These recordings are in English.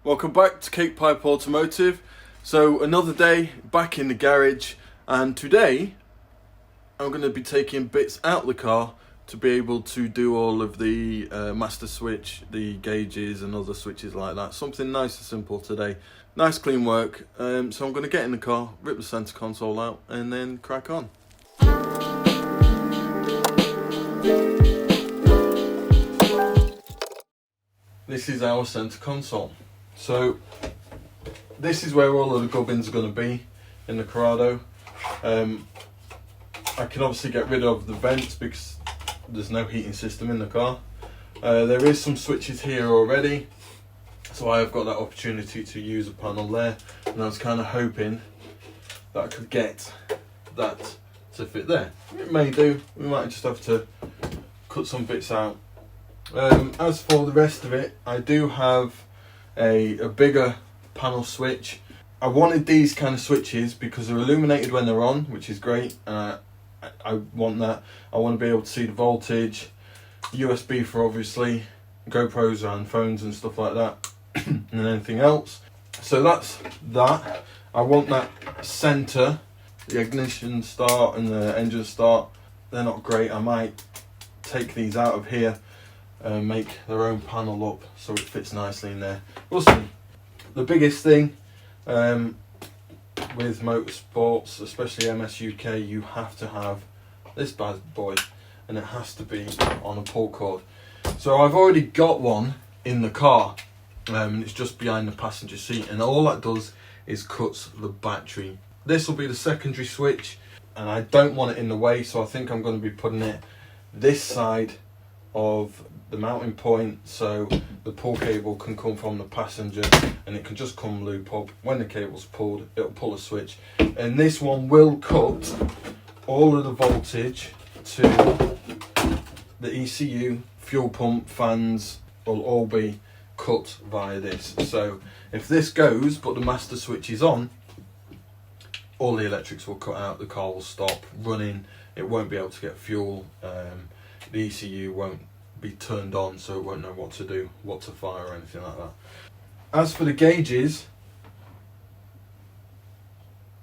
Welcome back to Kakepipe Automotive. So another day back in the garage, and today I'm going to be taking bits out the car to be able to do all of the master switch, the gauges and other switches like that. Something nice and simple today. Nice clean work. So I'm going to get in the car, rip the centre console out and then crack on. This is our centre console. So this is where all of the gubbins are going to be in the Corrado. I can obviously get rid of the vents because there's no heating system in the car. There is some switches here already, so I have got that opportunity to use a panel there, and I was kind of hoping that I could get that to fit there. It may do, we might just have to cut some bits out. As for the rest of it, I do have a bigger panel switch. I wanted these kind of switches because they're illuminated when they're on, which is great. I want that. I want to be able to see the voltage, USB for obviously GoPros and phones and stuff like that, and anything else. So that's that. I want that center, the ignition start and the engine start. They're not great. I might take these out of here and make their own panel up so it fits nicely in there. We'll see. The biggest thing with motorsports, especially MS UK, you have to have this bad boy, and it has to be on a pull cord. So I've already got one in the car, and it's just behind the passenger seat, and all that does is cuts the battery. This will be the secondary switch, and I don't want it in the way, so I think I'm going to be putting it this side of the mounting point, so the pull cable can come from the passenger and it can just come loop up. When the cable's pulled, it'll pull a switch, and this one will cut all of the voltage to the ECU, fuel pump, fans will all be cut via this. So if this goes but the master switch is on, all the electrics will cut out, the car will stop running, it won't be able to get fuel, the ECU won't be turned on, so it won't know what to do, what to fire or anything like that. As for the gauges,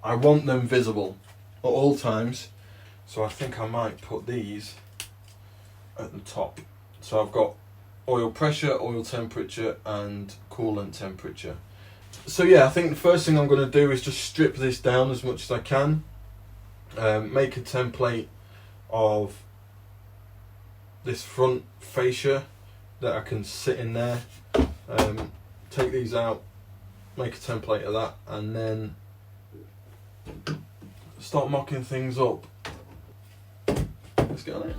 I want them visible at all times, so I think I might put these at the top. So I've got oil pressure, oil temperature and coolant temperature. So yeah, I think the first thing I'm going to do is just strip this down as much as I can, make a template of this front fascia that I can sit in there, take these out, make a template of that, and then start mocking things up. Let's get on it.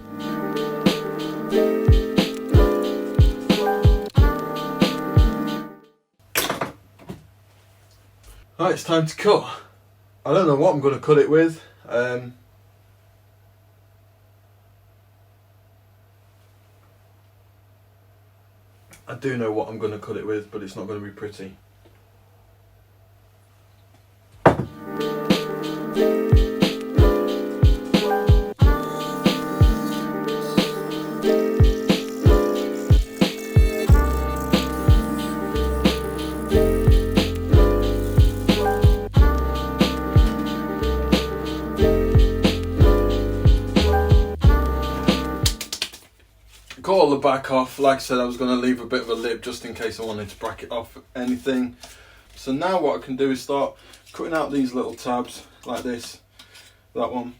Right, it's time to cut. I don't know what I'm going to cut it with. I do know what I'm going to cut it with, but it's not going to be pretty. Got all the back off. Like I said, I was going to leave a bit of a lip just in case I wanted to bracket off anything. So now what I can do is start cutting out these little tabs like this, that one,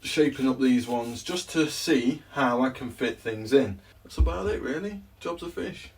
shaping up these ones just to see how I can fit things in. That's about it really. Job's a fish.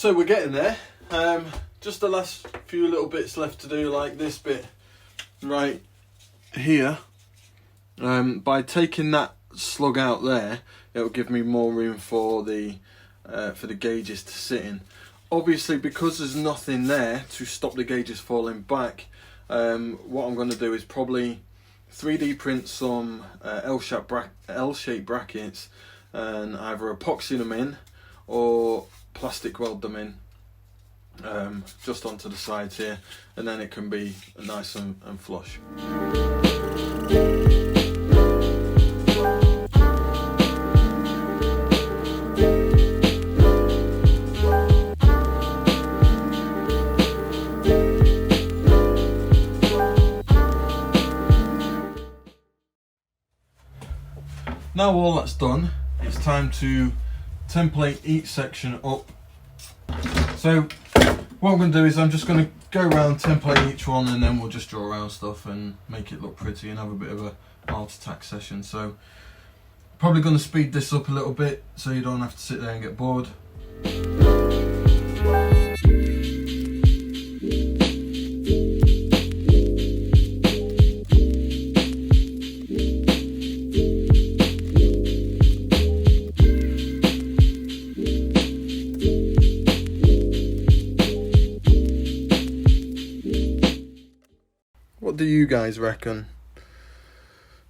So we're getting there. Just the last few little bits left to do, like this bit right here. By taking that slug out there, it'll give me more room for the gauges to sit in. Obviously, because there's nothing there to stop the gauges falling back, what I'm going to do is probably 3D print some L-shaped brackets and either epoxy them in or plastic weld them in just onto the sides here, and then it can be nice and flush. Now all that's done, it's time to template each section up. So what I'm going to do is I'm just going to go around, template each one, and then we'll just draw around stuff and make it look pretty and have a bit of a heart attack session. So probably going to speed this up a little bit so you don't have to sit there and get bored. What do you guys reckon?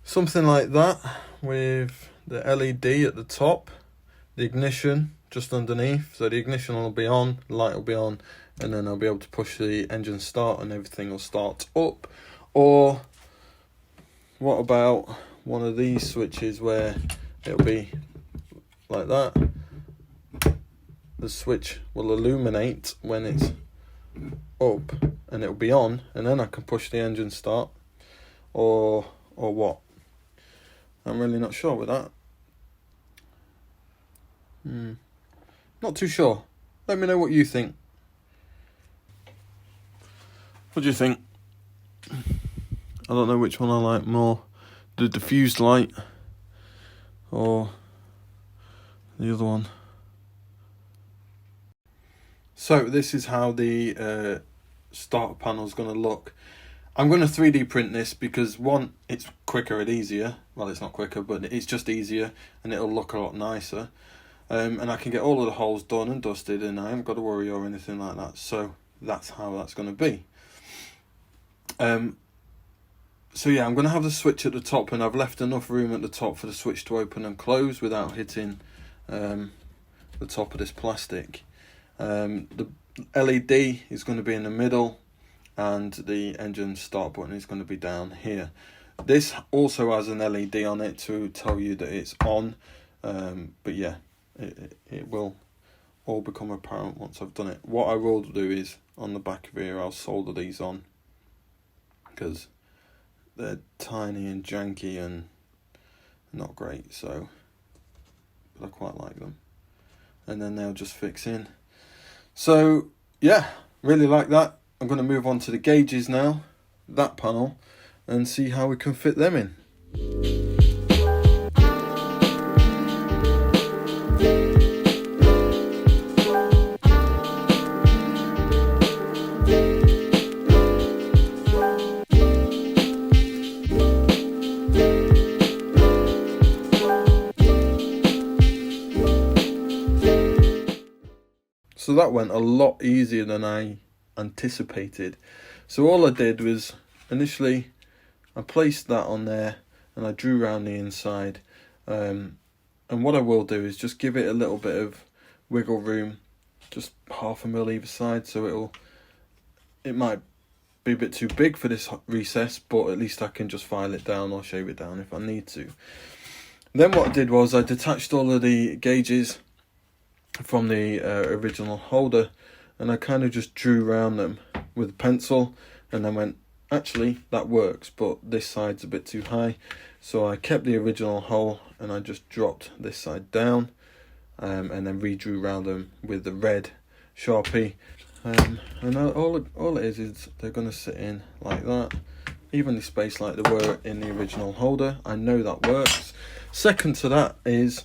Something like that with the LED at the top, the ignition just underneath, so the ignition will be on, the light will be on, and then I'll be able to push the engine start and everything will start up. Or what about one of these switches where it'll be like that, the switch will illuminate when it's up and it'll be on, and then I can push the engine start, or what? I'm really not sure with that. Not too sure. Let me know what you think. What do you think? I don't know which one I like more, the diffused light or the other one. So this is how the starter panel is going to look. I'm going to 3D print this because one, it's quicker and easier. Well, it's not quicker, but it's just easier and it'll look a lot nicer. And I can get all of the holes done and dusted, and I haven't got to worry or anything like that. So that's how that's going to be. So yeah, I'm going to have the switch at the top, and I've left enough room at the top for the switch to open and close without hitting the top of this plastic. The LED is going to be in the middle, and the engine start button is going to be down here. This also has an LED on it to tell you that it's on, but yeah, it will all become apparent once I've done it. What I will do is, on the back of here, I'll solder these on, because they're tiny and janky and not great, so, but I quite like them. And then they'll just fix in. So yeah, really like that. I'm going to move on to the gauges now, that panel, and see how we can fit them in. So that went a lot easier than I anticipated. So all I did was, initially I placed that on there and I drew around the inside, and what I will do is just give it a little bit of wiggle room, just 1/2 mil either side, so it might be a bit too big for this recess, but at least I can just file it down or shave it down if I need to. Then what I did was I detached all of the gauges from the original holder, and I kind of just drew around them with a pencil, and then went, actually that works, but this side's a bit too high, so I kept the original hole and I just dropped this side down, and then redrew around them with the red Sharpie, and all it is they're going to sit in like that, evenly spaced like they were in the original holder. I know that works. Second to that is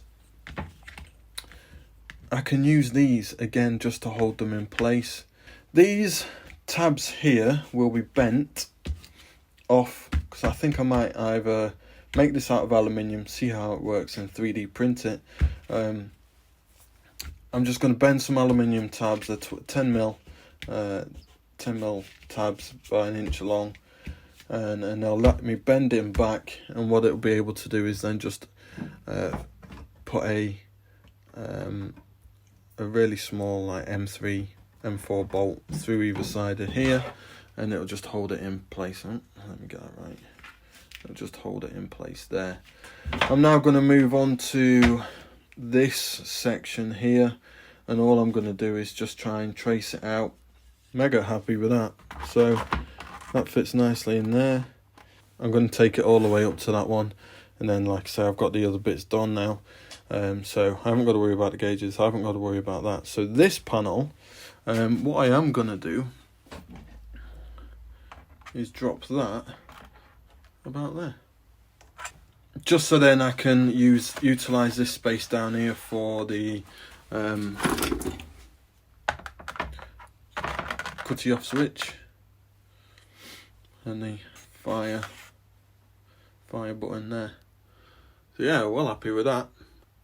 I can use these again just to hold them in place. These tabs here will be bent off because I think I might either make this out of aluminium, see how it works, and 3D print it. I'm just going to bend some aluminium tabs. They're 10mm tabs by 1 inch long, and they'll let me bend it back. And what it'll be able to do is then just put a really small like M3, M4 bolt through either side of here, and it'll just hold it in place. Let me get that right. It'll just hold it in place there. I'm now going to move on to this section here, and all I'm going to do is just try and trace it out. Mega happy with that. So that fits nicely in there. I'm going to take it all the way up to that one, and then like I say, I've got the other bits done now. So I haven't got to worry about the gauges, I haven't got to worry about that. So this panel, what I am going to do is drop that about there. Just so then I can utilise this space down here for the cutty off switch and the fire button there. So yeah, well happy with that.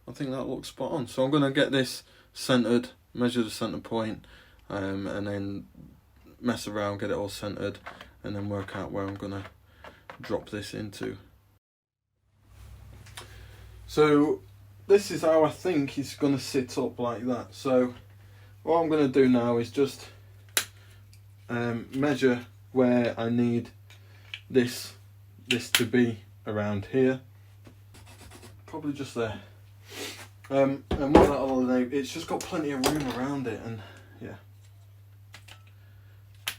I think that looks spot on. So I'm going to get this centred, measure the centre point, and then mess around, get it all centred, and then work out where I'm going to drop this into. So this is how I think it's going to sit up like that. So what I'm going to do now is just measure where I need this to be around here, probably just there. And what that'll enable, it's just got plenty of room around it, and yeah,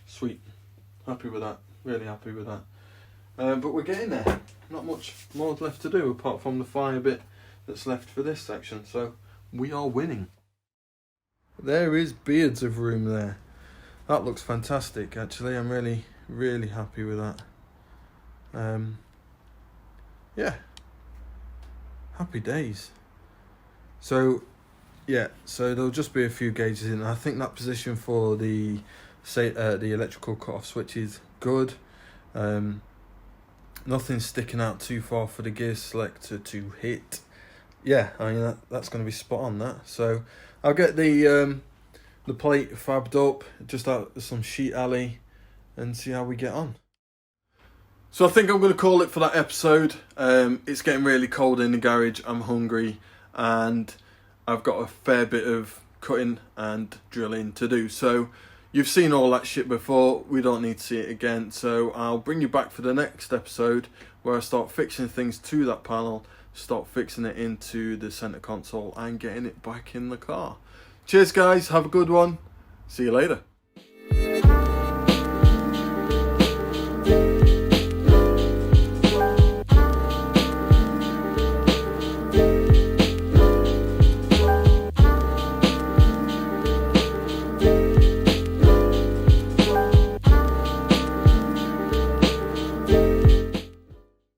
sweet, happy with that, really happy with that. But we're getting there. Not much more left to do apart from the fire bit that's left for this section, so we are winning. There is beards of room there. That looks fantastic actually. I'm really happy with that. Yeah, happy days. So yeah, so there'll just be a few gauges in. I think that position for the electrical cut-off switch is good. Nothing sticking out too far for the gear selector to hit. Yeah, I mean that's going to be spot on that. So I'll get the plate fabbed up just out of some sheet alley and see how we get on. So I think I'm going to call it for that episode. It's getting really cold in the garage. I'm hungry, and I've got a fair bit of cutting and drilling to do. So you've seen all that shit before, we don't need to see it again. So I'll bring you back for the next episode where I start fixing things to that panel, start fixing it into the centre console and getting it back in the car. Cheers guys, have a good one. See you later.